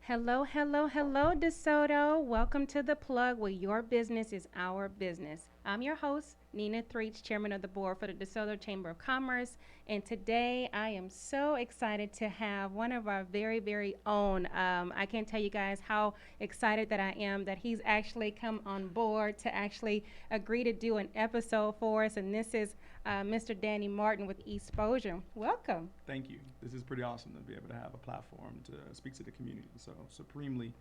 Hello, hello, hello, DeSoto. Welcome to The Plug, where your business is our business. I'm your host, Nina Threach, Chairman of the Board for the DeSoto Chamber of Commerce. And today I am so excited to have one of our very, very own. I can't tell you guys how excited that I am that he's actually come on board to actually agree to do an episode for us. And this is Mr. Danny Martin with Exposure. Welcome. Thank you. This is pretty awesome to be able to have a platform to speak to the community. So supremely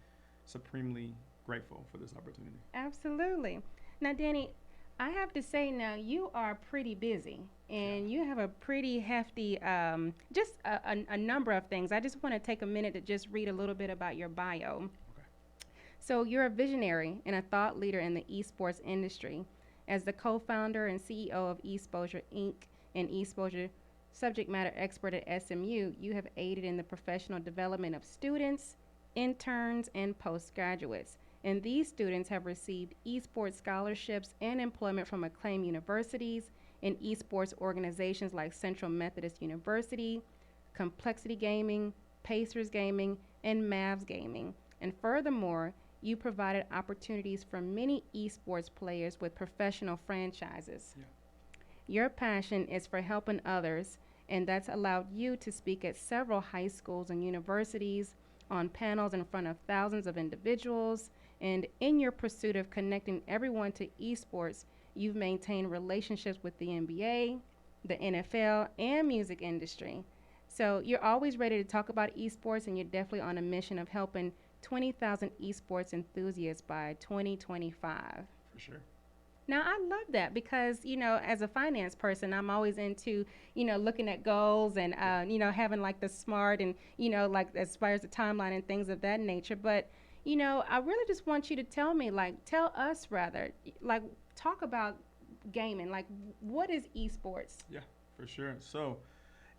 grateful for this opportunity. Absolutely. Now, Danny, I have to say now you are pretty busy Yeah. and you have a pretty hefty, just a number of things. I just want to take a minute to just read a little bit about your bio. Okay. So, you're a visionary and a thought leader in the esports industry. As the co founder and CEO of Exposure Inc. and Exposure subject matter expert at SMU, you have aided in the professional development of students, interns, and postgraduates. And these students have received esports scholarships and employment from acclaimed universities and esports organizations like Central Methodist University, Complexity Gaming, Pacers Gaming, and Mavs Gaming. And furthermore, you provided opportunities for many esports players with professional franchises. Yeah. Your passion is for helping others, and that's allowed you to speak at several high schools and universities, on panels in front of thousands of individuals. And in your pursuit of connecting everyone to esports, you've maintained relationships with the NBA, the NFL, and music industry. So you're always ready to talk about esports, and you're definitely on a mission of helping 20,000 esports enthusiasts by 2025. For sure. Now, I love that because, as a finance person, I'm always into, looking at goals and, Yeah. having like the smart and, like as far as the timeline and things of that nature. But, I really just want you to tell me, like, tell us rather, like, talk about gaming. Like, what is esports? Yeah, for sure. So,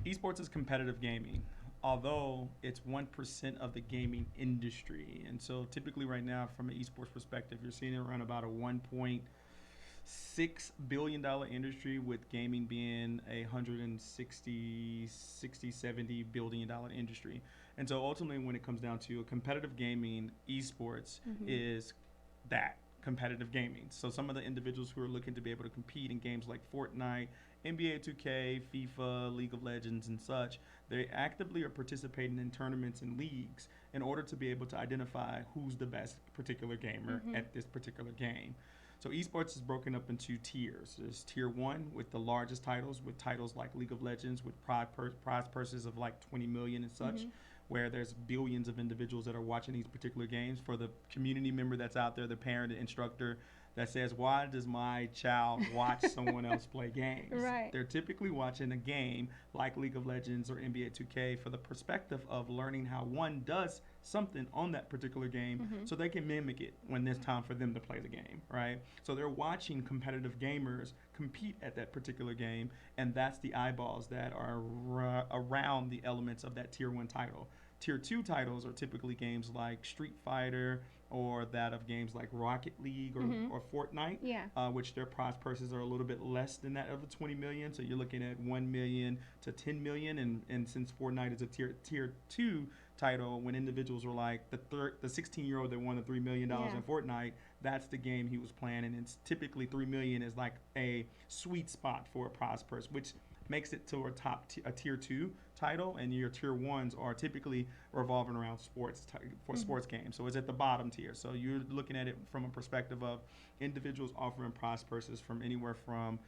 esports is competitive gaming, although it's 1% of the gaming industry. And so, typically, right now, from an esports perspective, you're seeing it around about a $1.6 billion industry, with gaming being a 160, 70 billion dollar industry. And so ultimately, when it comes down to a competitive gaming, esports is that competitive gaming. So some of the individuals who are looking to be able to compete in games like Fortnite, NBA 2K, FIFA, League of Legends, and such, they actively are participating in tournaments and leagues in order to be able to identify who's the best particular gamer at this particular game. So esports is broken up into tiers. There's tier one with the largest titles, with titles like League of Legends, with prize purses of like 20 million and such, where there's billions of individuals that are watching these particular games. For the community member that's out there, the parent, the instructor that says, "Why does my child watch someone else play games?" Right. They're typically watching a game like League of Legends or NBA 2K for the perspective of learning how one does something on that particular game so they can mimic it when it's time for them to play the game, right? So they're watching competitive gamers compete at that particular game, and that's the eyeballs that are around the elements of that tier one title. Tier two titles are typically games like Street Fighter, or that of games like Rocket League or Fortnite, Yeah. which their prize purses are a little bit less than that of the 20 million. So you're looking at 1 million to 10 million. And since Fortnite is a tier two title, when individuals were like the 16-year-old that won the $3 million Yeah. in Fortnite, that's the game he was playing. And it's typically 3 million is like a sweet spot for a prize purse, which makes it to a tier two title, and your tier ones are typically revolving around sports games. So it's at the bottom tier. So you're looking at it from a perspective of individuals offering prize purses from anywhere from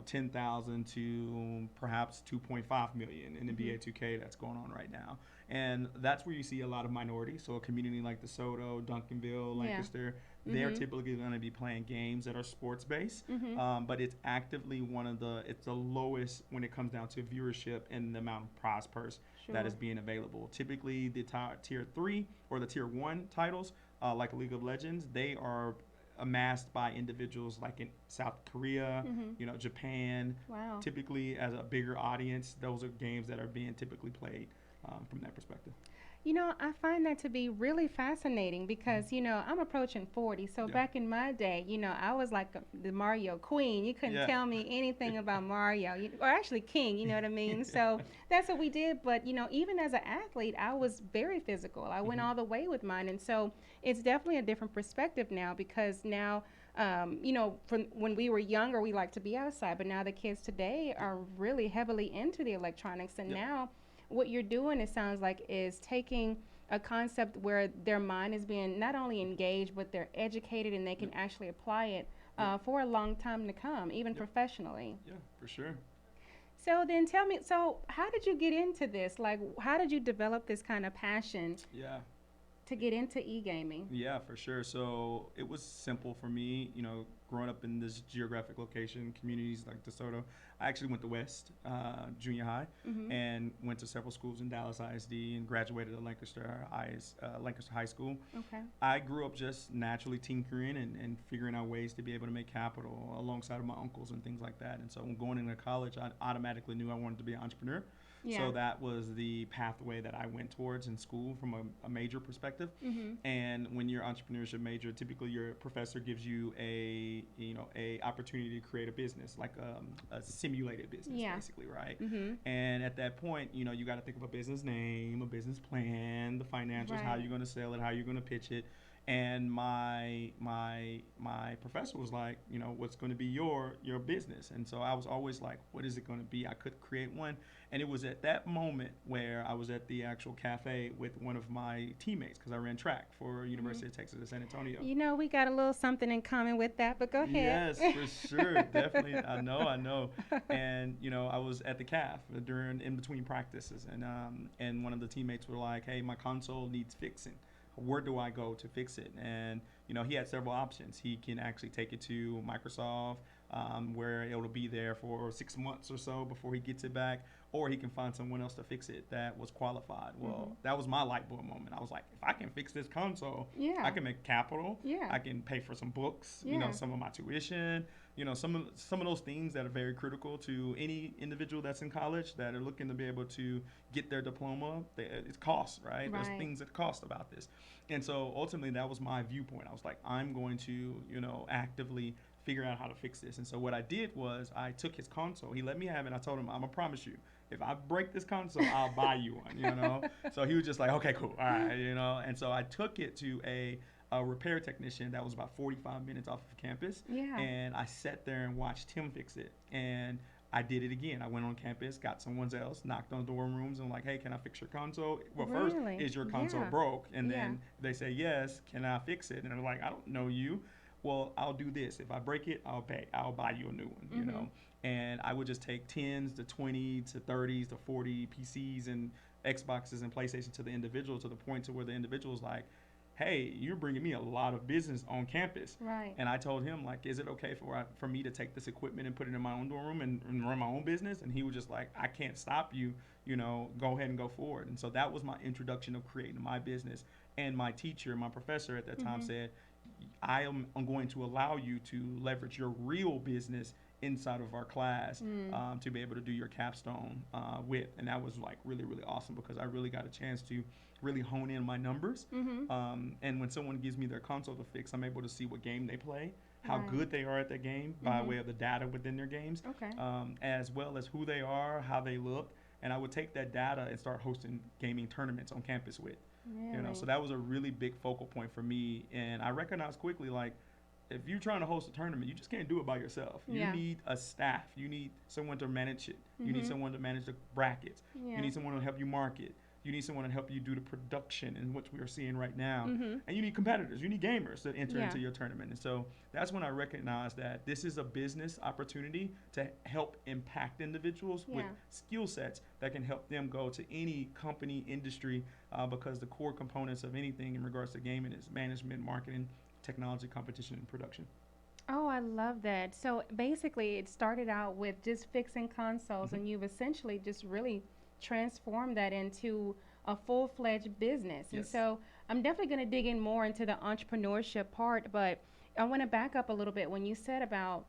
10,000 to perhaps 2.5 million in NBA 2K that's going on right now. And that's where you see a lot of minorities. So a community like DeSoto, Duncanville, Yeah. Lancaster, they're typically going to be playing games that are sports based, but it's actively it's the lowest when it comes down to viewership and the amount of prize purse that is Sure. being available. Typically, the tier three or the tier one titles, like League of Legends, they are amassed by individuals like in South Korea, Japan. Wow. Typically, as a bigger audience, those are games that are being typically played from that perspective. I find that to be really fascinating because, I'm approaching 40. So Yeah. back in my day, I was like the Mario queen. You couldn't Yeah. tell me anything about Mario, or actually king, you know what I mean? So that's what we did. But, even as an athlete, I was very physical. I went Hmm. all the way with mine. And so it's definitely a different perspective now because now, from when we were younger, we liked to be outside. But now the kids today Yep. are really heavily into the electronics. And Yep. now what you're doing, it sounds like, is taking a concept where their mind is being not only engaged, but they're educated and they can Yep. actually apply it Yep. for a long time to come, even Yep. professionally. Yeah, for sure. So then tell me, so how did you get into this? Like, how did you develop this kind of passion Yeah. to get into e-gaming? Yeah, for sure. So it was simple for me, growing up in this geographic location, communities like DeSoto. I actually went to West Junior High Mm-hmm. and went to several schools in Dallas ISD and graduated at Lancaster High School. Okay. I grew up just naturally tinkering and figuring out ways to be able to make capital alongside of my uncles and things like that. And so when going into college, I automatically knew I wanted to be an entrepreneur. Yeah. So that was the pathway that I went towards in school from a major perspective. Mm-hmm. And when you're entrepreneurship major, typically your professor gives you a opportunity to create a business, like a simulated business, Yeah. basically, right? Mm-hmm. And at that point, you got to think of a business name, a business plan, the financials, how Right. you're going to sell it, how you're going to pitch it. And my professor was like, what's going to be your business? And so I was always like, what is it going to be? I could create one. And it was at that moment where I was at the actual cafe with one of my teammates because I ran track for University of Texas at San Antonio. We got a little something in common with that, but go ahead. Yes, for sure, definitely. I know. And I was at the calf during in between practices, and one of the teammates were like, "Hey, my console needs fixing. Where do I go to fix it?" And he had several options. He can actually take it to Microsoft, where it'll be there for 6 months or so before he gets it back, or he can find someone else to fix it that was qualified. Well, that was my light bulb moment. I was like, if I can fix this console, Yeah. I can make capital. Yeah. I can pay for some books, Yeah. some of my tuition, some of those things that are very critical to any individual that's in college that are looking to be able to get their diploma. It costs, right? There's Right. things that cost about this. And so ultimately that was my viewpoint. I was like, I'm going to, actively figure out how to fix this. And so what I did was I took his console. He let me have it. I told him, I'm gonna promise you, if I break this console, I'll buy you one. So he was just like, okay, cool, all right, And so I took it to a repair technician that was about 45 minutes off of campus, Yeah. and I sat there and watched him fix it. And I did it again. I went on campus, got someone else, knocked on dorm rooms, and like, hey, can I fix your console? Well, first, Really? is your console Yeah. broke? And Yeah. then they say yes. Can I fix it? And I'm like, I don't know you. Well, I'll do this. If I break it, I'll pay. I'll buy you a new one. And I would just take 10s to 20 to 30s to 40 PCs and Xboxes and PlayStation to the individual, to the point to where the individual's like, hey, you're bringing me a lot of business on campus. Right. And I told him, like, is it okay for me to take this equipment and put it in my own dorm room and run my own business? And he was just like, I can't stop you, go ahead and go forward. And so that was my introduction of creating my business. And my teacher, my professor at that time said, I'm going to allow you to leverage your real business inside of our class to be able to do your capstone with. And that was like really, really awesome because I really got a chance to really hone in my numbers. And when someone gives me their console to fix, I'm able to see what game they play, how Right. good they are at that game by way of the data within their games, Okay. as well as who they are, how they look. And I would take that data and start hosting gaming tournaments on campus with. Really? So that was a really big focal point for me. And I recognized quickly, like, if you're trying to host a tournament, you just can't do it by yourself. You Yeah. need a staff. You need someone to manage it. You need Mhm. someone to manage the brackets. Yeah. You need someone to help you market. You need someone to help you do the production, and which we are seeing right now. And you need competitors. You need gamers to enter Yeah. into your tournament. And so that's when I recognized that this is a business opportunity to help impact individuals with Yeah. skill sets that can help them go to any company, industry, because the core components of anything in regards to gaming is management, marketing, technology, competition, and production. Oh, I love that. So basically, it started out with just fixing consoles, Mhm. and you've essentially just really transformed that into a full-fledged business. And Yes. so I'm definitely going to dig in more into the entrepreneurship part, but I want to back up a little bit when you said about,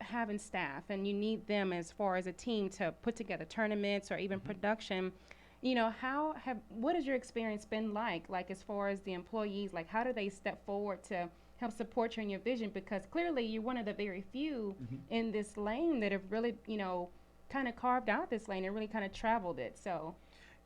having staff and you need them as far as a team to put together tournaments or even production. what has your experience been like as far as the employees, like how do they step forward to help support you in your vision? Because clearly you're one of the very few Hmm. in this lane that have really, kind of carved out this lane and really kind of traveled it. So,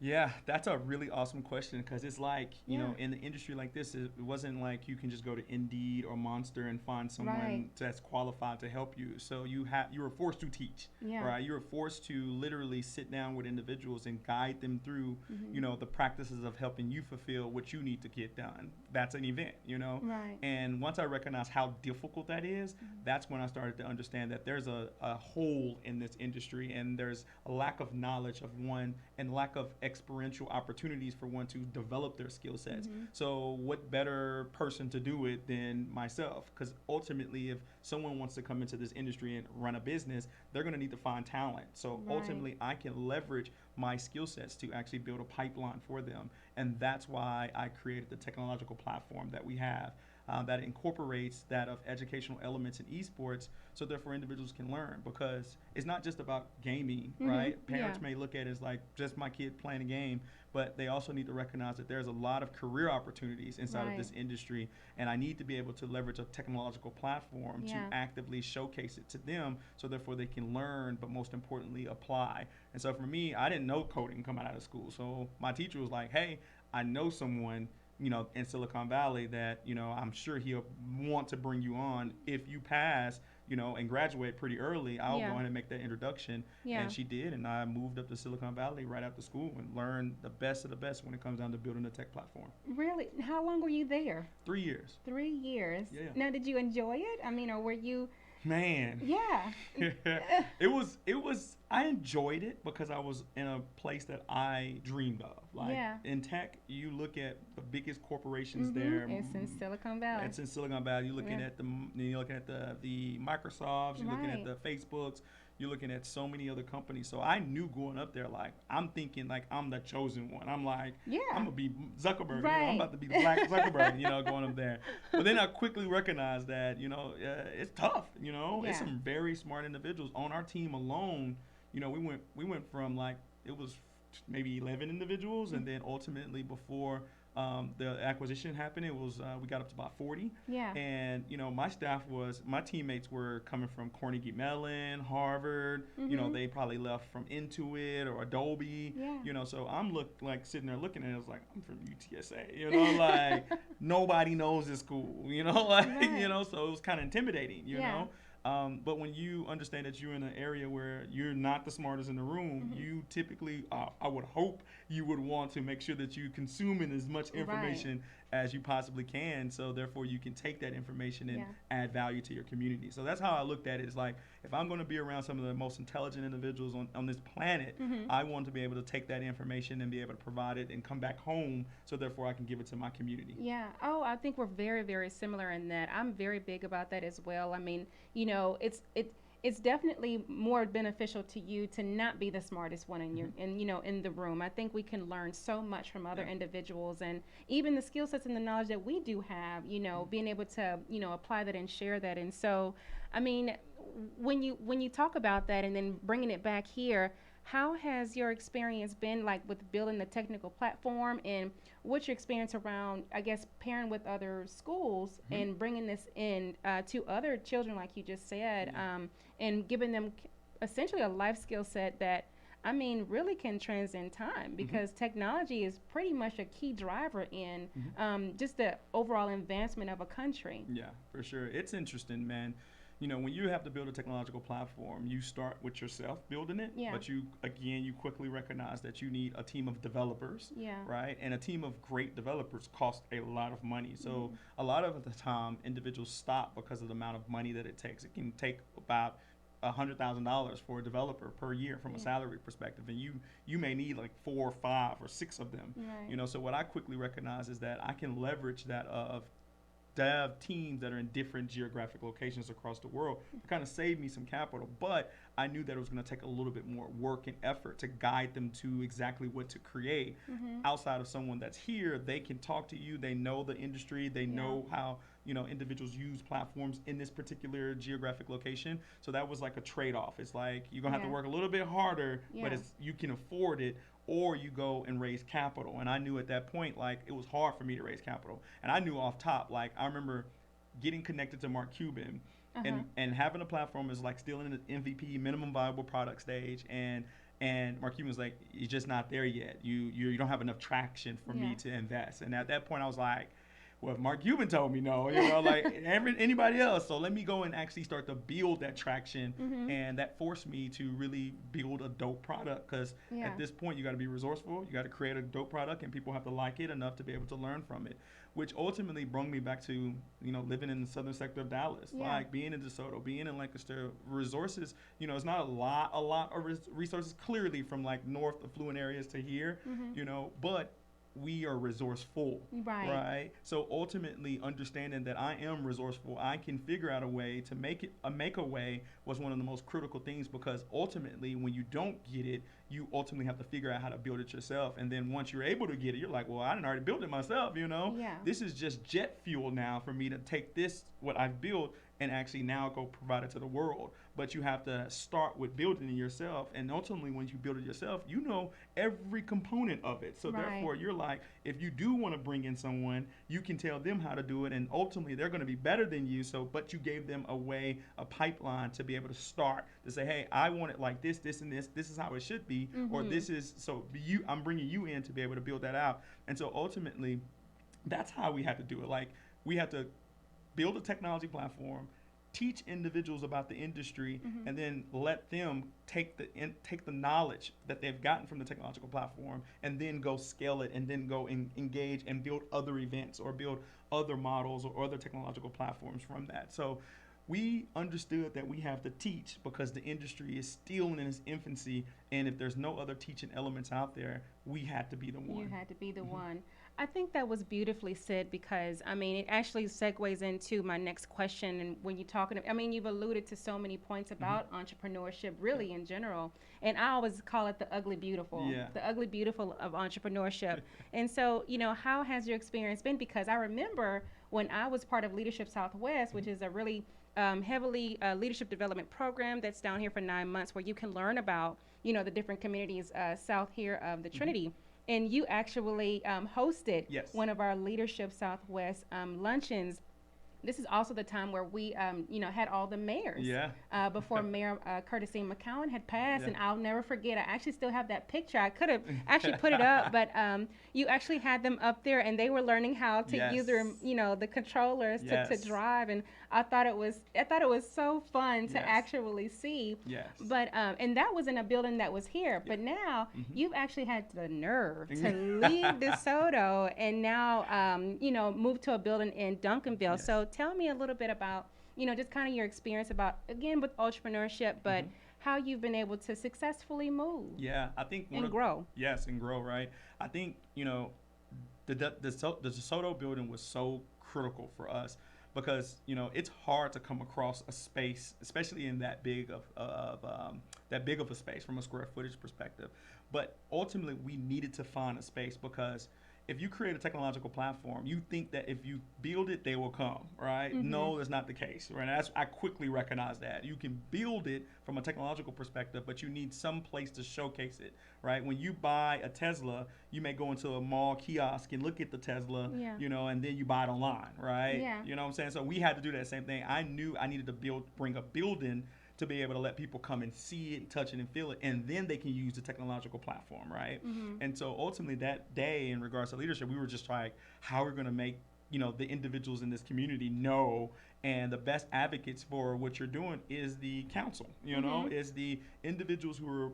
Yeah, that's a really awesome question because it's like, yeah, in the industry like this, it wasn't like you can just go to Indeed or Monster and find right, someone that's qualified to help you. So you were forced to teach, yeah, right? You were forced to literally sit down with individuals and guide them through, hmm, the practices of helping you fulfill what you need to get done. That's an event. right, And once I recognized how difficult that is, that's when I started to understand that there's a hole in this industry and there's a lack of knowledge of one and lack of experiential opportunities for one to develop their skill sets. hmm, So, what better person to do it than myself? Because ultimately, if someone wants to come into this industry and run a business, they're going to need to find talent. So, right, ultimately, I can leverage my skill sets to actually build a pipeline for them. And that's why I created the technological platform that we have. That incorporates that of educational elements in esports so therefore individuals can learn because it's not just about gaming, hmm, right? yeah, Parents may look at it as like just my kid playing a game, but they also need to recognize that there's a lot of career opportunities inside of right, this industry, and I need to be able to leverage a technological platform to yeah, actively showcase it to them so therefore they can learn, but most importantly, apply. And so for me, I didn't know coding coming out of school. So my teacher was like, hey, I know someone in Silicon Valley that, I'm sure he'll want to bring you on if you pass, and graduate pretty early. I'll go yeah, ahead and make that introduction. yeah. And she did. And I moved up to Silicon Valley right after school and learned the best of the best when it comes down to building a tech platform. Really? How long were you there? 3 years. 3 years. Yeah. Now, did you enjoy it? I mean, or were you? Man. Yeah. I enjoyed it because I was in a place that I dreamed of. Like Yeah. in tech, you look at the biggest corporations Mhm. there. It's in Silicon Valley. It's in Silicon Valley. Yeah. You're looking at the Microsofts, you're looking at Right. the Facebooks, you're looking at so many other companies. So I knew going up there, like I'm thinking like I'm the chosen one. I'm like I'm Yeah. gonna be Zuckerberg. I'm Right. about to be the Black Zuckerberg. Going up there. But then I quickly recognized that it's tough. It's Yeah. some very smart individuals on our team alone. We went from like it was maybe 11 individuals, and then ultimately before the acquisition happened, it was we got up to about 40. Yeah. And my teammates were coming from Carnegie Mellon, Harvard. Mhm. They probably left from Intuit or Adobe. Yeah. So I'm like sitting there looking at it, I was like, I'm from UTSA. Like nobody knows this school. Like Right. so it was kind of intimidating. Yeah. But when you understand that you're in an area where you're not the smartest in the room, Mhm. you typically, I would hope, you would want to make sure that you consuming as much Right. information as you possibly can. So therefore, you can take that information and Yeah. add value to your community. So that's how I looked at it. It's like if I'm going to be around some of the most intelligent individuals on this planet, Mhm. I want to be able to take that information and be able to provide it and come back home. So therefore, I can give it to my community. Yeah. Oh, I think we're very, very similar in that. I'm very big about that as well. I mean, it's definitely more beneficial to you to not be the smartest one in Mm-hmm. in the room. I think we can learn so much from other Yeah. individuals, and even the skill sets and the knowledge that we do have, being able to, apply that and share that. And so, I mean, when you talk about that and then bringing it back here, how has your experience been like with building the technical platform, and what's your experience around, I guess, pairing with other schools Mm-hmm. and bringing this in to other children, like you just said, Yeah. and giving them essentially a life skill set that, I mean, really can transcend time Mm-hmm. because technology is pretty much a key driver in Mm-hmm. just the overall advancement of a country. Yeah, for sure. It's interesting, man. When you have to build a technological platform, you start with yourself building it, Yeah, but you quickly recognize that you need a team of developers, yeah, right? And a team of great developers costs a lot of money. So hmm, a lot of the time, individuals stop because of the amount of money that it takes. It can take about $100,000 for a developer per year from a yeah, salary perspective, and you may need like 4 or 5 or 6 of them. right, So what I quickly recognize is that I can leverage that of dev teams that are in different geographic locations across the world to kind of save me some capital. But I knew that it was going to take a little bit more work and effort to guide them to exactly what to create. hmm, Outside of someone that's here, they can talk to you. They know the industry. They yeah, know how individuals use platforms in this particular geographic location. So that was like a trade-off. It's like you're gonna have to yeah, work a little bit harder, but yeah, it's you can afford it, or you go and raise capital. And I knew at that point, like, it was hard for me to raise capital. And I knew off top, like, I remember getting connected to Mark Cuban, and having a platform is like still in the MVP, minimum viable product stage. And Mark Cuban was like, you're just not there yet. You don't have enough traction for me to invest. And at that point, I was like, well, if Mark Cuban told me no, like anybody else. So let me go and actually start to build that traction. And that forced me to really build a dope product, because at this point, you got to be resourceful. You got to create a dope product, and people have to like it enough to be able to learn from it, which ultimately brought me back to, living in the southern sector of Dallas, like being in DeSoto, being in Lancaster. Resources, it's not a lot of resources clearly from like north affluent areas to here, but we are resourceful, right? So ultimately, understanding that I am resourceful, I can figure out a way to make a way was one of the most critical things, because ultimately, when you don't get it, you ultimately have to figure out how to build it yourself. And then once you're able to get it, you're like, well, I didn't already build it myself, This is just jet fuel now for me to take this, what I've built, and actually now go provide it to the world. But you have to start with building it yourself. And ultimately, when you build it yourself, you know every component of it. So therefore, you're like, if you do want to bring in someone, you can tell them how to do it. And ultimately, they're going to be better than you. But you gave them a pipeline to be able to start, to say, hey, I want it like this, this, and this. This is how it should be. Or this is, I'm bringing you in to be able to build that out. And so ultimately, that's how we had to do it. Like, we had to build a technology platform, teach individuals about the industry, and then let them take the knowledge that they've gotten from the technological platform, and then go scale it, and then go engage and build other events, or build other models or other technological platforms from that. So we understood that we have to teach, because the industry is still in its infancy, and if there's no other teaching elements out there, we had to be the one. You had to be the one. I think that was beautifully said, because, it actually segues into my next question. And when you're talking, you've alluded to so many points about entrepreneurship, really, in general. And I always call it the ugly beautiful, the ugly beautiful of entrepreneurship. And so, how has your experience been? Because I remember when I was part of Leadership Southwest, which is a really heavily leadership development program that's down here for 9 months, where you can learn about, the different communities south here of the Trinity. And you actually hosted one of our Leadership Southwest luncheons. This is also the time where we, had all the mayors. Before Mayor Curtis C. McCowan had passed, and I'll never forget. I actually still have that picture. I could have actually put it up, but you actually had them up there, and they were learning how to use their, the controllers to drive. And I thought it was so fun to actually see. But and that was in a building that was here. But now you've actually had the nerve to leave DeSoto and now, move to a building in Duncanville. So tell me a little bit about, just kind of your experience about, again, with entrepreneurship, but how you've been able to successfully move. I think grow. Yes, and grow, right? I think, the DeSoto building was so critical for us, because it's hard to come across a space, especially in that big of a space from a square footage perspective. But ultimately, we needed to find a space, because if you create a technological platform, you think that if you build it, they will come, right? No, that's not the case, right? I quickly recognize that. You can build it from a technological perspective, but you need some place to showcase it, right? When you buy a Tesla, you may go into a mall kiosk and look at the Tesla, and then you buy it online, right? You know what I'm saying? So we had to do that same thing. I knew I needed to bring a building to be able to let people come and see it, touch it, and feel it, and then they can use the technological platform, right? And so ultimately that day, in regards to leadership, we were just like, how are we going to make the individuals in this community know, and the best advocates for what you're doing is the council, is the individuals who are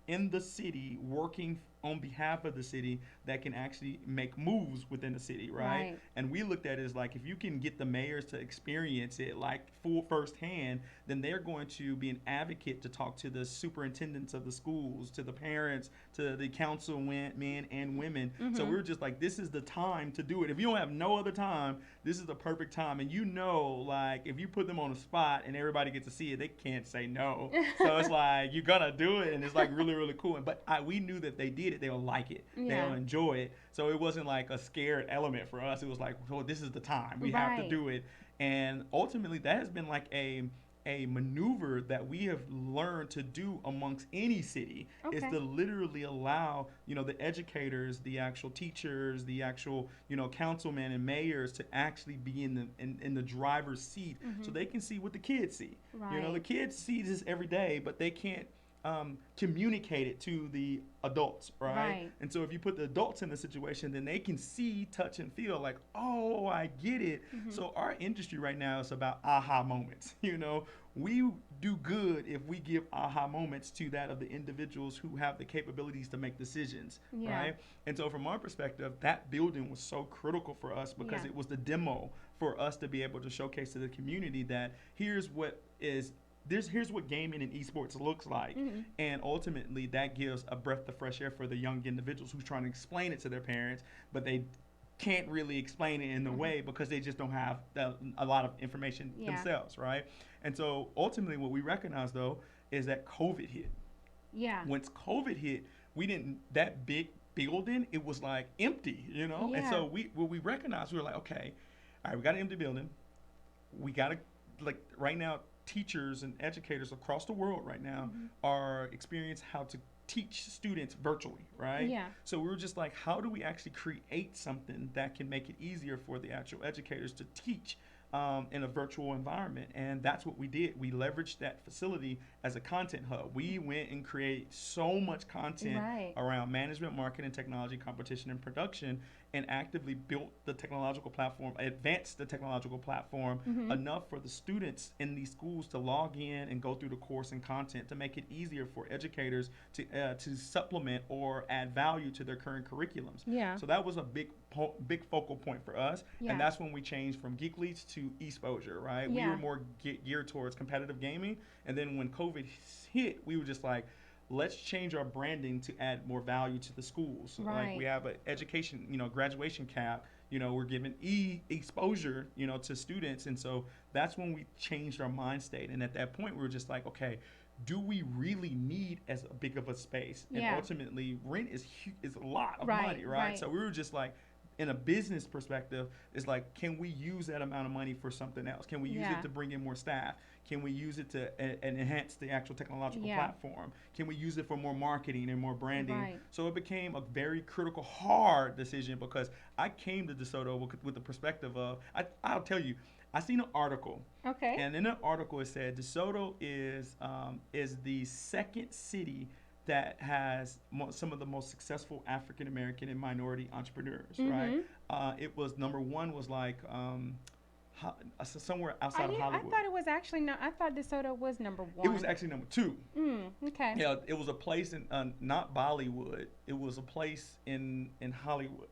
in the city working on behalf of the city that can actually make moves within the city, right? And we looked at it as like, if you can get the mayors to experience it like firsthand, then they're going to be an advocate to talk to the superintendents of the schools, to the parents, to the council men and women. So we were just like, this is the time to do it. If you don't have no other time, this is the perfect time. And like, if you put them on the spot and everybody gets to see it, they can't say no. So it's like, you're gonna do it, and it's like really, really cool. But we knew that they did it, they'll like it, they'll enjoy it. So it wasn't like a scared element for us. It was like, well, this is the time, we have to do it. And ultimately, that has been like a a maneuver that we have learned to do amongst any city is Okay. to literally allow, the educators, the actual teachers, the actual, councilmen and mayors to actually be in the driver's seat so they can see what the kids see. The Right. kids see this every day, but they can't communicate it to the adults, right? Right. And so if you put the adults in the situation, then they can see, touch, and feel like, oh, I get it. So our industry right now is about aha moments. We do good if we give aha moments to that of the individuals who have the capabilities to make decisions, Yeah. right? And so from our perspective, that building was so critical for us because Yeah. it was the demo for us to be able to showcase to the community that here's what gaming and esports looks like. And ultimately that gives a breath of fresh air for the young individuals who's trying to explain it to their parents, but they can't really explain it in the way because they just don't have a lot of information themselves, right? And so ultimately what we recognize though is that COVID hit. Yeah. Once COVID hit, that big building, it was like empty, And Yeah. so what we recognized, we were like, okay, all right, we got an empty building. We got to, like, right now, teachers and educators across the world right now are experiencing how to teach students virtually, right? Yeah. So we were just like, how do we actually create something that can make it easier for the actual educators to teach in a virtual environment? And that's what we did. We leveraged that facility as a content hub. We went and created so much content around management, marketing, technology, competition, and production, and actively built the technological platform, advanced the technological platform enough for the students in these schools to log in and go through the course and content to make it easier for educators to supplement or add value to their current curriculums. Yeah. So that was a big focal point for us, and that's when we changed from Geek Leads to Exposure, right? Yeah. We were more geared towards competitive gaming, and then when COVID hit, we were just like, let's change our branding to add more value to the schools. So like we have an education, graduation cap. We're giving exposure, to students, and so that's when we changed our mind state. And at that point, we were just like, okay, do we really need as big of a space? And ultimately, rent is a lot of money, right? So we were just like, in a business perspective, it's like, can we use that amount of money for something else? Can we use it to bring in more staff? Can we use it to enhance the actual technological platform? Can we use it for more marketing and more branding? Right. So it became a very critical, hard decision because I came to DeSoto with the perspective of, I'll tell you, I seen an article. Okay. And in the article it said DeSoto is the second city that has some of the most successful African American and minority entrepreneurs, right? It was number one was like somewhere outside of Hollywood. I thought it was actually no. I thought DeSoto was number one. It was actually number two. Okay. Yeah, it was a place in not Bollywood. It was a place in Hollywood.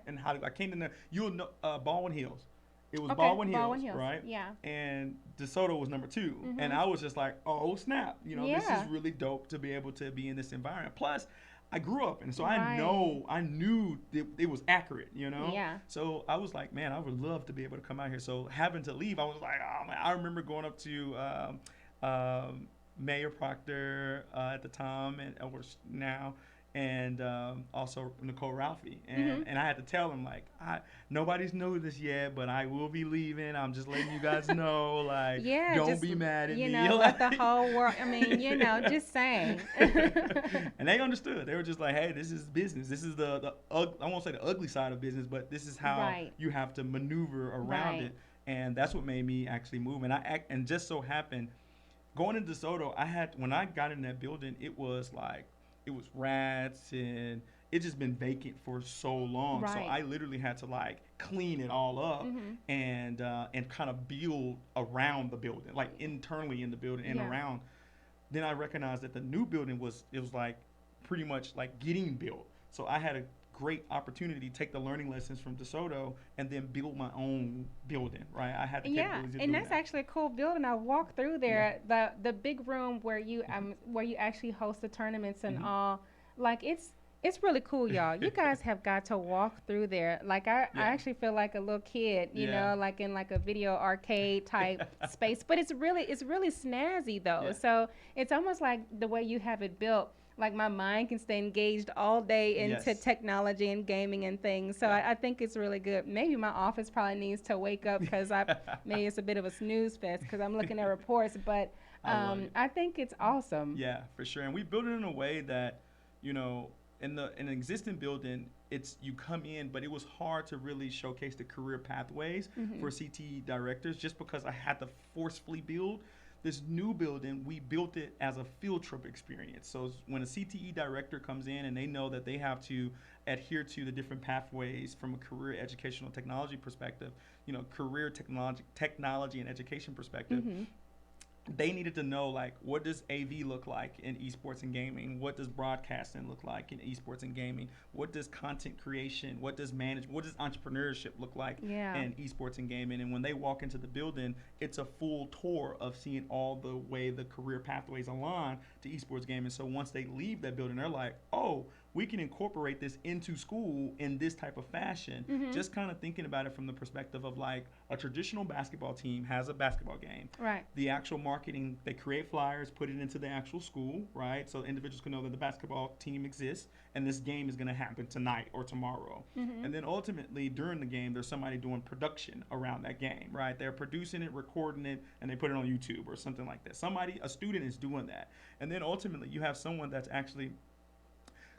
In Hollywood, I came in there. You'll know Baldwin Hills. It was Baldwin Hills, right? Yeah. And DeSoto was number two. And I was just like, oh snap, this is really dope to be able to be in this environment. Plus, I grew up, and so I knew it was accurate, Yeah. So I was like, man, I would love to be able to come out here. So having to leave, I was like, oh man, I remember going up to Mayor Proctor at the time, and or now, and also Nicole Ralphie, and I had to tell him like, nobody's know this yet, but I will be leaving. I'm just letting you guys know, like, don't be mad at me. Let the whole world. I mean, just saying. And they understood. They were just like, hey, this is business. This is the I won't say the ugly side of business, but this is how you have to maneuver around it, and that's what made me actually move. And just so happened, going into DeSoto, when I got in that building, it was rats, and it just been vacant for so long. So I literally had to like clean it all up and kind of build around the building, like internally in the building and around. Then I recognized that the new building was like pretty much like getting built. So I had a great opportunity to take the learning lessons from DeSoto and then build my own building, right? I had the capabilities of and doing that's actually a cool building. I walked through there, the big room where you actually host the tournaments and all. Like it's really cool, y'all. You guys have got to walk through there. Like I actually feel like a little kid, you know, like in like a video arcade type space. But it's really snazzy though. So it's almost like the way you have it built. like my mind can stay engaged all day into Yes. technology and gaming and things. So Yeah. I think it's really good. Maybe my office probably needs to wake up because I maybe it's a bit of a snooze fest because I'm looking at reports. But I love it. I think it's awesome. Yeah, for sure. And we built it in a way that, you know, in an existing building, it's you come in, but it was hard to really showcase the career pathways Hmm. for CTE directors just because I had to forcefully build this new building. We built it as a field trip experience. So when a CTE director comes in and they know that they have to adhere to the different pathways from a career educational technology perspective, career technology and education perspective, Hmm. they needed to know, like, what does AV look like in esports and gaming, what does broadcasting look like in esports and gaming, what does content creation, what does entrepreneurship look like Yeah. in esports and gaming. And when they walk into the building, it's a full tour of seeing all the way the career pathways align to esports gaming. So once they leave that building, they're like, oh, we can incorporate this into school in this type of fashion. Hmm. Just kind of thinking about it from the perspective of, like, a traditional basketball team has a basketball game. Right. The actual marketing, they create flyers, put it into the actual school, right? So individuals can know that the basketball team exists and this game is going to happen tonight or tomorrow. Hmm. And then ultimately during the game, there's somebody doing production around that game, right? They're producing it, recording it, and they put it on YouTube or something like that. A student is doing that. And then ultimately you have someone that's actually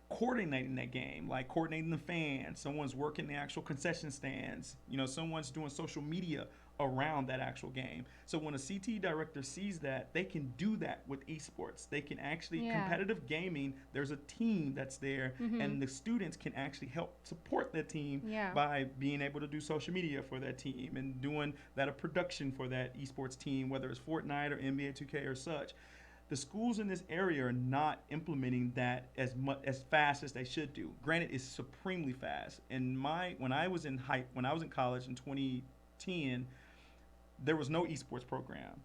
coordinating that game, like coordinating the fans. Someone's working the actual concession stands. Someone's doing social media around that actual game. So when a CT director sees that, they can do that with esports. They can actually Yeah. competitive gaming. There's a team that's there, and the students can actually help support that team Yeah. by being able to do social media for that team and doing that a production for that esports team, whether it's Fortnite or NBA 2K or such. The schools in this area are not implementing that as fast as they should do. Granted, it's supremely fast. When I was in college in 2010, there was no esports program.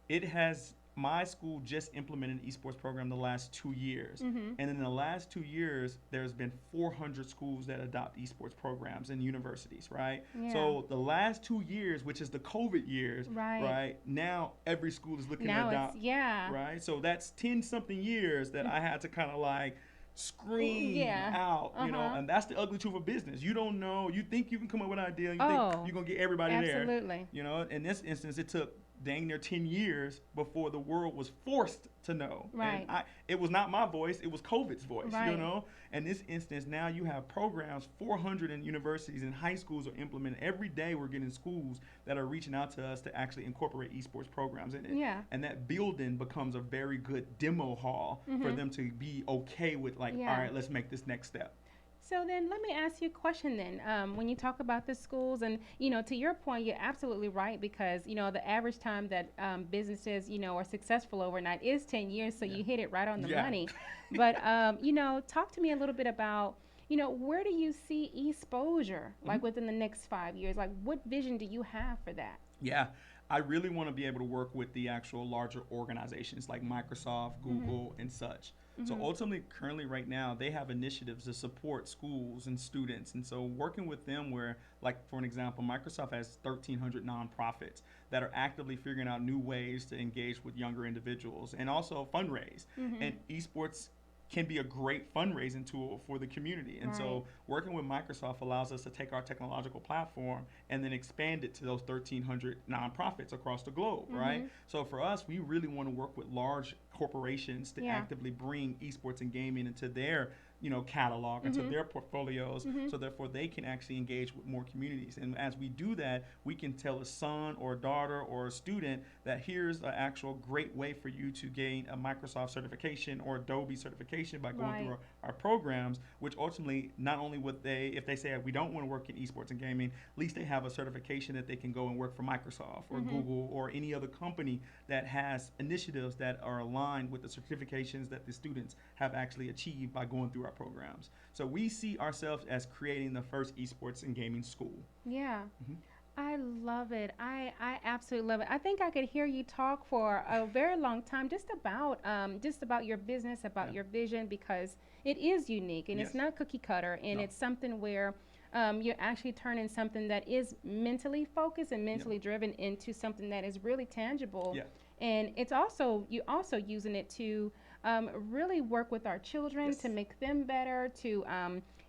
It has My school just implemented an esports program the last 2 years, Hmm. and in the last 2 years, there's been 400 schools that adopt esports programs in universities. Right. Yeah. So the last 2 years, which is the COVID years, Right. right now every school is looking to Now it's adopt. yeah. Right. So that's 10 something years that I had to kind of like scream Yeah. out, Uh-huh. and that's the ugly truth of business. You don't know. You think you can come up with an idea. You think Oh, you're gonna get everybody there. absolutely. In this instance, it took dang near 10 years before the world was forced to know. Right. And it was not my voice, it was COVID's voice, Right. In this instance, now you have programs, 400 in universities and high schools are implementing. Every day we're getting schools that are reaching out to us to actually incorporate esports programs in it. Yeah. And that building becomes a very good demo hall for them to be okay with, like, Yeah. all right, let's make this next step. So then let me ask you a question then. When you talk about the schools and, to your point, you're absolutely right because, the average time that businesses, are successful overnight is 10 years. So Yeah. you hit it right on the Yeah. money. But, talk to me a little bit about, where do you see exposure like within the next 5 years? Like what vision do you have for that? Yeah, I really want to be able to work with the actual larger organizations like Microsoft, Google, and such. So ultimately, currently, right now, they have initiatives to support schools and students. And so working with them where, like, for an example, Microsoft has 1,300 nonprofits that are actively figuring out new ways to engage with younger individuals and also fundraise. And esports can be a great fundraising tool for the community. And so working with Microsoft allows us to take our technological platform and then expand it to those 1,300 nonprofits across the globe, right? So for us, we really want to work with large corporations to Yeah. actively bring esports and gaming into their catalog, into their portfolios, so therefore they can actually engage with more communities. And as we do that, we can tell a son or a daughter or a student that here's an actual great way for you to gain a Microsoft certification or Adobe certification by going through our programs, which ultimately not only would they, if they say we don't want to work in esports and gaming, at least they have a certification that they can go and work for Microsoft or Google or any other company that has initiatives that are aligned with the certifications that the students have actually achieved by going through our programs. So we see ourselves as creating the first esports and gaming school. Yeah. I love it. I absolutely love it. I think I could hear you talk for a very long time just about your business, about Yeah. your vision, because it is unique and it's Yes. not cookie cutter, and No. it's something where you're actually turning something that is mentally focused and mentally driven into something that is really tangible. Yeah. And it's also you also using it to really work with our children to Yes. make them better, to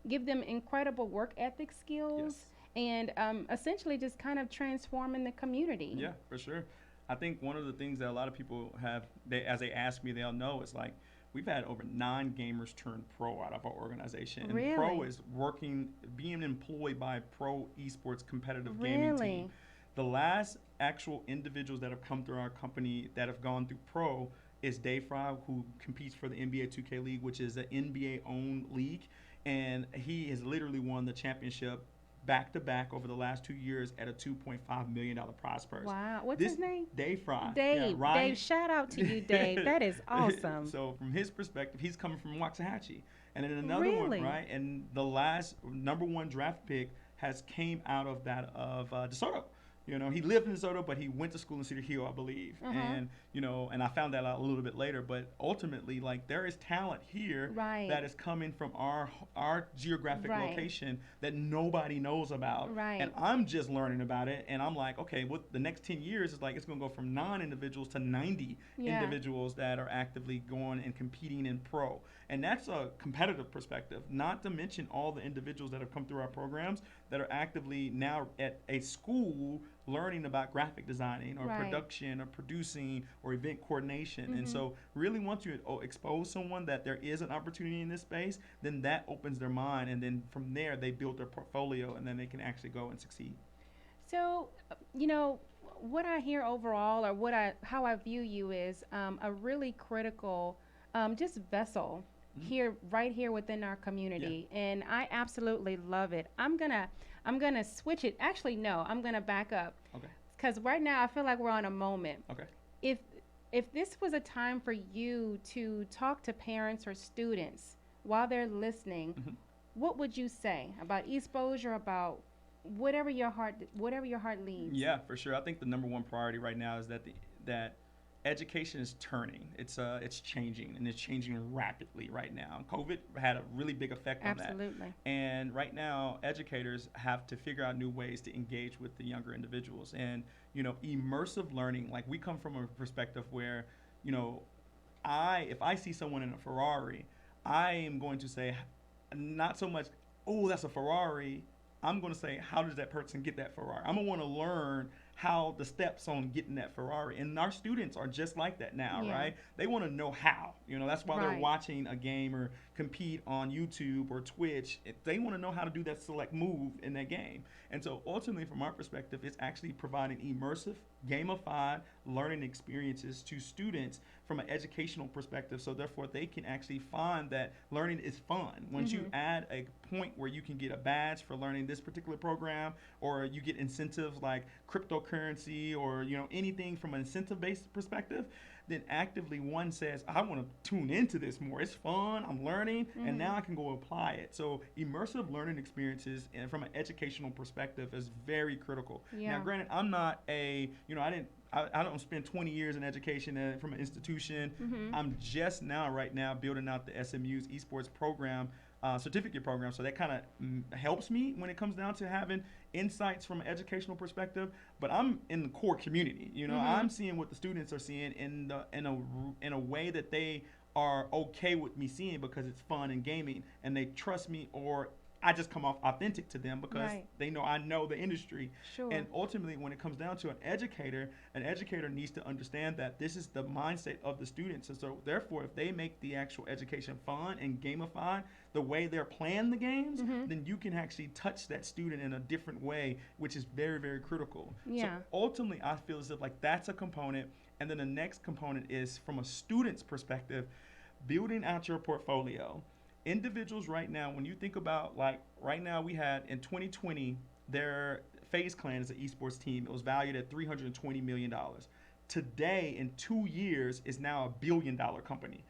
give them incredible work ethic skills, Yes. and essentially just kind of transforming the community. Yeah, for sure. I think one of the things that a lot of people have, as they ask me, they'll know is like we've had over 9 gamers turn pro out of our organization, and pro Really? is working, being employed by a pro esports competitive gaming team. Really? The last actual individuals that have come through our company that have gone through pro is Dave Fry, who competes for the NBA 2K League, which is an NBA owned league, and he has literally won the championship back to back over the last 2 years at a $2.5 million prize purse. Wow. What's This his name? Dave Fry, yeah, Dave. Dave, right. shout out to you, Dave. That is awesome. So from his perspective, he's coming from Waxahachie, and then another one, Really? right? And the last number one draft pick has came out of that of DeSoto. You know, he lived in DeSoto, but he went to school in Cedar Hill, I believe. Uh-huh. And you know, and I found that out a little bit later. But ultimately, like there is talent here Right. that is coming from our geographic Right. location that nobody knows about. Right. And I'm just learning about it, and I'm like, okay, what the next 10 years is like, it's going to go from 9 individuals to 90 Yeah. individuals that are actively going and competing in pro. And that's a competitive perspective, not to mention all the individuals that have come through our programs that are actively now at a school learning about graphic designing or Right. production or producing or event coordination. And Mhm. so really once you expose someone that there is an opportunity in this space, then that opens their mind, and then from there they build their portfolio, and then they can actually go and succeed. So, what I hear overall, or how I view you is a really critical, just vessel Mhm. here, right here within our community, and I absolutely love it. I'm gonna switch it. Actually, no, I'm gonna back up Okay. because right now I feel like we're on a moment. Okay. If if this was a time for you to talk to parents or students while they're listening, Mhm. what would you say about exposure, about whatever your heart leads? Yeah, for sure. I think the number one priority right now is that education is turning. It's changing, and it's changing rapidly right now. COVID had a really big effect on that. Absolutely. And right now, educators have to figure out new ways to engage with the younger individuals. And you know, immersive learning. Like we come from a perspective where, you know, if I see someone in a Ferrari, I am going to say, not so much, oh, that's a Ferrari. I'm going to say, how does that person get that Ferrari? I'm going to want to learn how the steps on getting that Ferrari. And our students are just like that now, Yeah. right? They want to know how. You know, that's why they're Right. watching a game or compete on YouTube or Twitch. They want to know how to do that select move in that game. And so ultimately, from our perspective, it's actually providing immersive, gamified learning experiences to students from an educational perspective. So therefore, they can actually find that learning is fun. Once you add a point where you can get a badge for learning this particular program, or you get incentives like cryptocurrency, or you know, anything from an incentive-based perspective, then actively one says, I want to tune into this more. It's fun, I'm learning, and now I can go apply it. So immersive learning experiences, and from an educational perspective, is very critical. Yeah. Now, granted, I'm not I don't spend 20 years in education from an institution. I'm just right now building out the SMU's esports program, certificate program. So that kind of helps me when it comes down to having insights from an educational perspective. But I'm in the core community. You know, I'm seeing what the students are seeing in a way that they are okay with me seeing, because it's fun and gaming, and they trust me, or I just come off authentic to them because Right. they know I know the industry. Sure. And ultimately, when it comes down to an educator needs to understand that this is the mindset of the students. And so therefore, if they make the actual education fun and gamified the way they're playing the games, then you can actually touch that student in a different way, which is very, very critical. Yeah. So ultimately, I feel as if like that's a component. And then the next component is from a student's perspective, building out your portfolio. Individuals right now, when you think about, like right now, we had in 2020, their FaZe Clan is an esports team. It was valued at $320 million. Today, in 2 years, is now $1 billion company.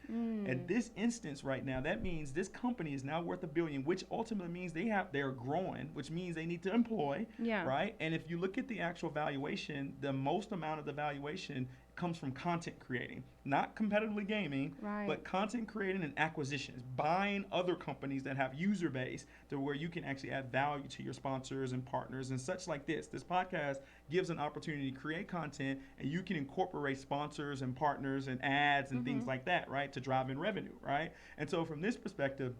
At this instance right now, that means this company is now worth $1 billion, which ultimately means they're growing, which means they need to employ, Yeah. right? And if you look at the actual valuation, the most amount of the valuation comes from content creating, not competitively gaming, Right. but content creating and acquisitions, buying other companies that have user base to where you can actually add value to your sponsors and partners and such like this. This podcast gives an opportunity to create content, and you can incorporate sponsors and partners and ads and things like that, right, to drive in revenue, right? And so from this perspective,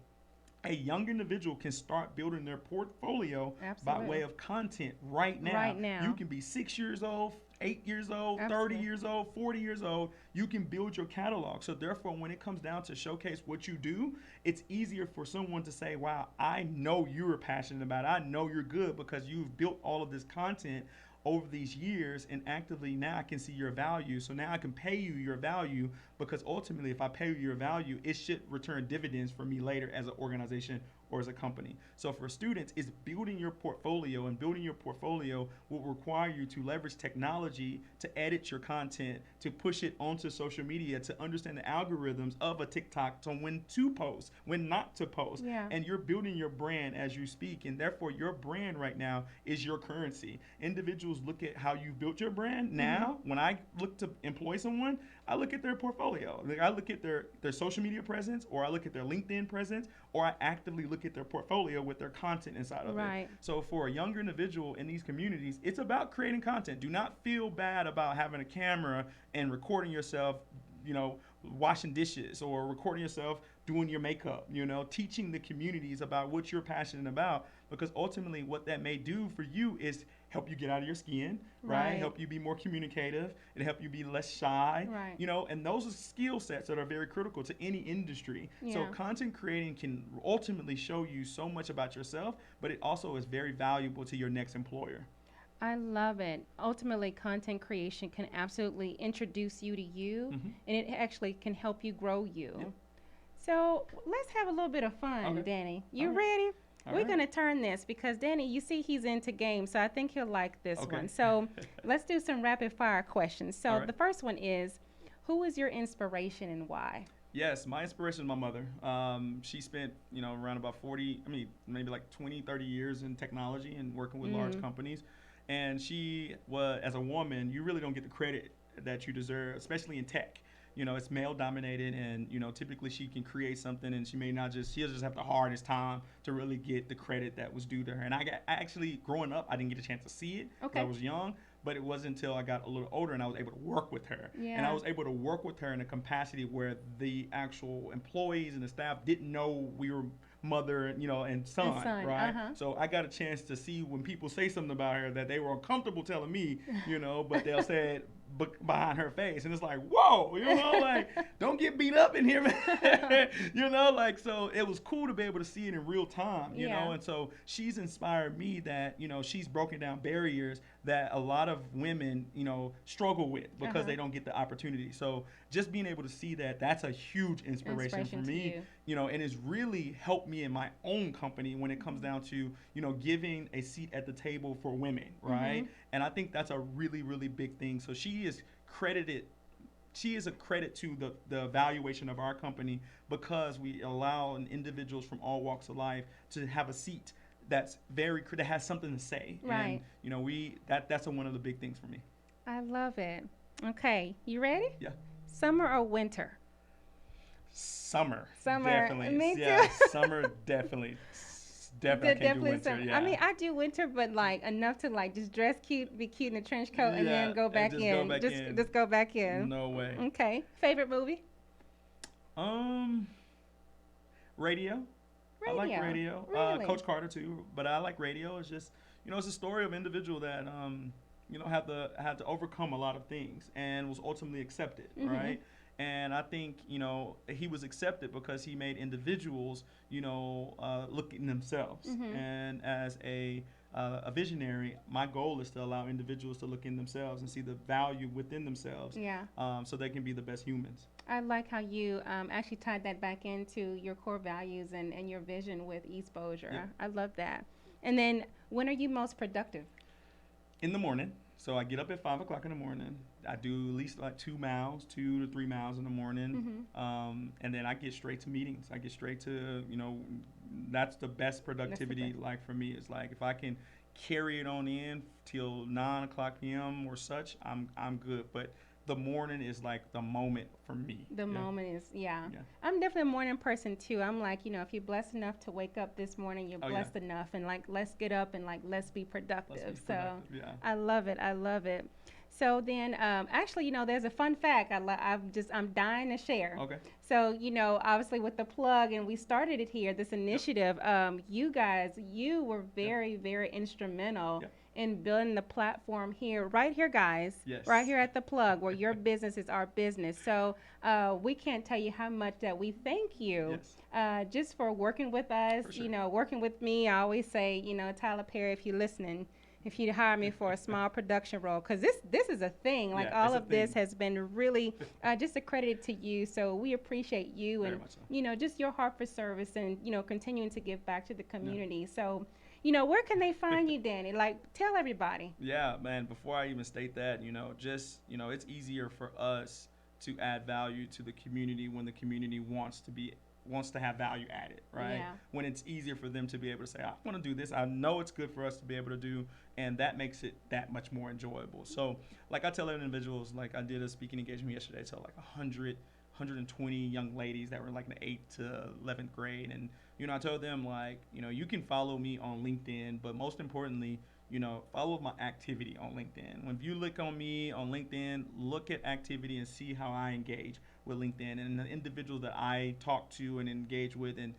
a young individual can start building their portfolio by Absolutely. way of content right now. Right now. You can be 6 years old, 8 years old, 30 Absolutely. years old, 40 years old. You can build your catalog. So therefore, when it comes down to showcase what you do, it's easier for someone to say, wow, I know you're passionate about it. I know you're good because you've built all of this content over these years, and actively now I can see your value. So now I can pay you your value, because ultimately if I pay you your value, it should return dividends for me later as an organization or as a company. So for students, it's building your portfolio, and building your portfolio will require you to leverage technology to edit your content, to push it onto social media, to understand the algorithms of a TikTok, to when to post, when not to post. Yeah. And you're building your brand as you speak, and therefore your brand right now is your currency. Individuals look at how you built your brand now. When I look to employ someone, I look at their portfolio. Like, I look at their social media presence, or I look at their LinkedIn presence, or I actively look at their portfolio with their content inside of Right. it. So for a younger individual in these communities, it's about creating content. Do not feel bad about having a camera and recording yourself, washing dishes, or recording yourself doing your makeup, teaching the communities about what you're passionate about, because ultimately what that may do for you is help you get out of your skin, right? Right. Help you be more communicative. It'll help you be less shy, Right. and those are skill sets that are very critical to any industry. So Yeah. content creating can ultimately show you so much about yourself, but it also is very valuable to your next employer. I love it. Ultimately, content creation can absolutely introduce you to you, Mm-hmm. and it actually can help you grow you. Yep. So let's have a little bit of fun, Okay. Danny. You All right. ready? All We're right. going to turn this because Danny, you see he's into games, so I think he'll like this Okay. one. So let's do some rapid fire questions. So All right. the first one is, who is your inspiration and why? Yes, my inspiration is my mother. She spent, around about 40, maybe like 20, 30 years in technology and working with large companies. And she was, as a woman, you really don't get the credit that you deserve, especially in tech. It's male dominated, and, typically she can create something, and she'll just have the hardest time to really get the credit that was due to her. And I actually, growing up, I didn't get a chance to see it because Okay. I was young. But it wasn't until I got a little older and I was able to work with her. Yeah. And I was able to work with her in a capacity where the actual employees and the staff didn't know we were mother, and son, And son, right? uh-huh. So I got a chance to see when people say something about her that they were uncomfortable telling me, but they'll say it behind her face. And it's like, whoa, like, don't get beat up in here, man. So it was cool to be able to see it in real time, Yeah. And so she's inspired me that, she's broken down barriers that a lot of women, struggle with because they don't get the opportunity. So just being able to see that, that's a huge inspiration for Inspiration to me, and it's really helped me in my own company when it comes down to, giving a seat at the table for women, right? And I think that's a really, really big thing. So she is a credit to the evaluation of our company, because we allow individuals from all walks of life to have a seat that has something to say. Right. And that's one of the big things for me. I love it. Okay, you ready? Yeah. Summer or winter? Summer. Summer. Definitely. Me too. Yeah, summer definitely. Definitely, I can't do winter. summer. Yeah. I mean, I do winter, but like enough to like just dress cute, be cute in a trench coat, and Yeah, then go and back just in. go back in. Just go back in. No way. Okay. Favorite movie? Radio. I like radio. Really? Coach Carter too, but I like radio. It's just, it's a story of an individual that had to overcome a lot of things and was ultimately accepted, right? And I think, he was accepted because he made individuals, look in themselves. And as a visionary, my goal is to allow individuals to look in themselves and see the value within themselves, Yeah. so they can be the best humans. I like how you actually tied that back into your core values and your vision with Exposure. Yeah. I love that. And then, when are you most productive? In the morning. So I get up at 5 o'clock in the morning. I do at least like 2 to 3 miles in the morning. And then I get straight to meetings. I get straight to, that's the best productivity. Like for me, it's like if I can carry it on in till 9 o'clock p.m. or such, I'm good. But the morning is like the moment for me. The Yeah. moment is, yeah. Yeah. I'm definitely a morning person too. I'm like, if you're blessed enough to wake up this morning, you're Oh yeah. blessed enough, and like, let's get up and like, let's be Let's be productive. So, productive. Yeah. I love it. I love it. So then, actually, there's a fun fact I'm dying to share. Okay. So, obviously with the plug, and we started it here, this Yep. initiative. You guys, you were Yep. very, very instrumental Yep. in building the platform here, right here, guys, Yes. right here at the plug, where your business is our business. So we can't tell you how much that we thank you Yes. just for working with us, For sure. working with me. I always say, Tyler Perry, if you're listening, if you hire me for a small production role, because this is a thing. Like Yeah, all it's a of this thing. has been really just accredited to you. So we appreciate you Very and, much so. just your heart for service and, continuing to give back to the Yeah. community. So, where can they find you, Danny? Like, tell everybody. Yeah, man. Before I even state that, it's easier for us to add value to the community when the community wants to have value added, right? Yeah. When it's easier for them to be able to say, I want to do this. I know it's good for us to be able to do, and that makes it that much more enjoyable. So, like I tell individuals, like I did a speaking engagement yesterday to like 120 young ladies that were like in the 8th to 11th grade, and I told them like, you can follow me on LinkedIn, but most importantly, follow my activity on LinkedIn. When you look on me on LinkedIn, look at activity and see how I engage with LinkedIn and the individuals that I talk to and engage with, and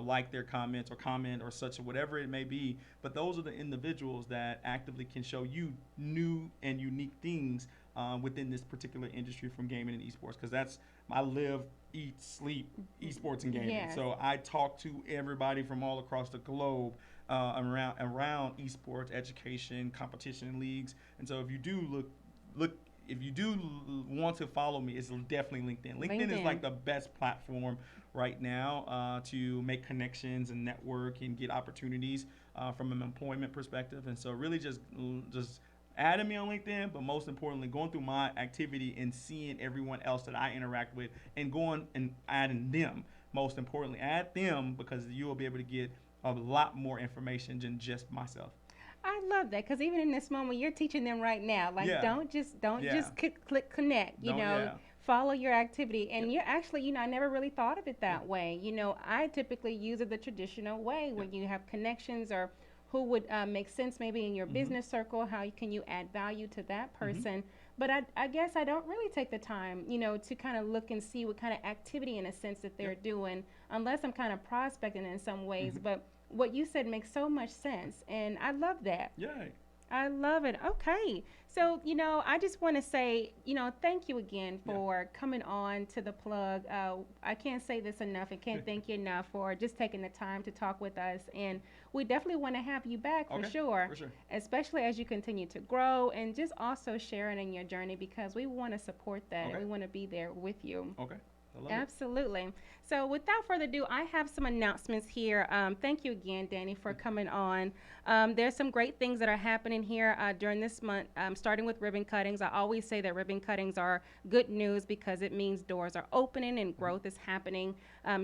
like their comments or comment or such or whatever it may be. But those are the individuals that actively can show you new and unique things within this particular industry from gaming and esports, because that's I live, eat, sleep, esports and gaming. Yes. So I talk to everybody from all across the globe around esports, education, competition, and leagues. And so if you do want to follow me, it's definitely LinkedIn. LinkedIn is like the best platform right now to make connections and network and get opportunities from an employment perspective. And so really just adding me on LinkedIn, but most importantly, going through my activity and seeing everyone else that I interact with and going and adding them. Most importantly, add them, because you will be able to get a lot more information than just myself. I love that, because even in this moment, you're teaching them right now. Like, Yeah. don't just Yeah. click connect. Don't- yeah. Follow your activity, and Yep. you're actually, I never really thought of it that Yep. way. I typically use it the traditional way when you have connections or who would make sense maybe in your Mhm. business circle. How can you add value to that person? But I guess I don't really take the time, to kind of look and see what kind of activity, in a sense, that they're Yep. doing, unless I'm kind of prospecting in some ways. Mhm. But what you said makes so much sense, and I love that. Yeah. I love it. Okay. So, I just want to say, thank you again Yeah. for coming on to the plug. I can't say this enough and can't thank you enough for just taking the time to talk with us. And we definitely want to have you back for Okay. sure, For sure. especially as you continue to grow and just also sharing in your journey, because we want to support that and Okay. we want to be there with you. Okay. I love it. Absolutely. So, without further ado, I have some announcements here. Thank you again, Danny, for coming on. There's some great things that are happening here during this month, starting with ribbon cuttings. I always say that ribbon cuttings are good news because it means doors are opening and growth is happening.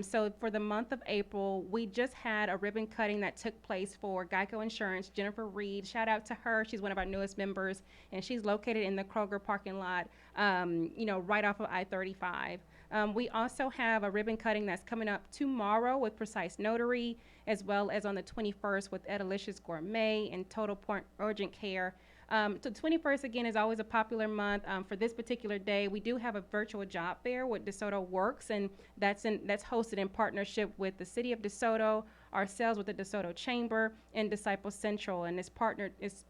So, for the month of April, we just had a ribbon cutting that took place for Geico Insurance. Jennifer Reed, shout out to her. She's one of our newest members, and she's located in the Kroger parking lot, right off of I-35. We also have a ribbon cutting that's coming up tomorrow with Precise Notary, as well as on the 21st with Edelicious Gourmet and Total Point Urgent Care. So 21st, again, is always a popular month. For this particular day, we do have a virtual job fair with DeSoto Works, and that's hosted in partnership with the City of DeSoto, ourselves with the DeSoto Chamber, and Disciple Central, and is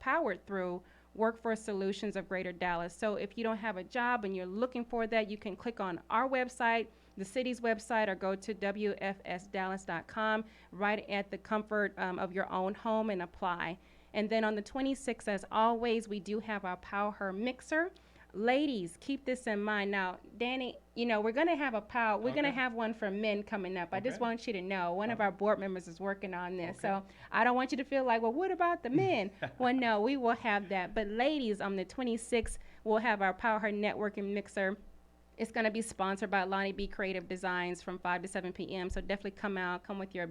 powered through Workforce Solutions of Greater Dallas. So if you don't have a job and you're looking for that, you can click on our website, the city's website, or go to wfsdallas.com right at the comfort of your own home and apply. And then on the 26th, as always, we do have our Power Her Mixer. Ladies, keep this in mind. Now, Danny, we're going to have we're going to have one for men coming up. I just Okay. want you to know one of our board members is working on this. Okay. So I don't want you to feel like, well, what about the men? Well, no, we will have that. But ladies, on the 26th, we'll have our Power Her Networking Mixer. It's going to be sponsored by Lonnie B Creative Designs from 5 to 7 p.m. So definitely come with your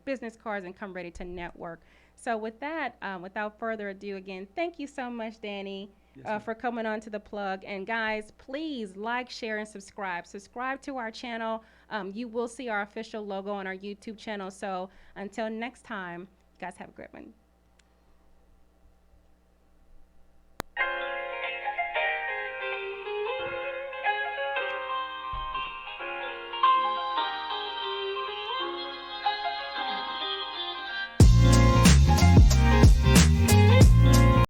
business cards, and come ready to network. So with that, without further ado, again, thank you so much, Danny. Yes, ma'am. for coming on to the plug. And guys, please like, share, and subscribe. Subscribe to our channel. You will see our official logo on our YouTube channel. So until next time, you guys have a great one.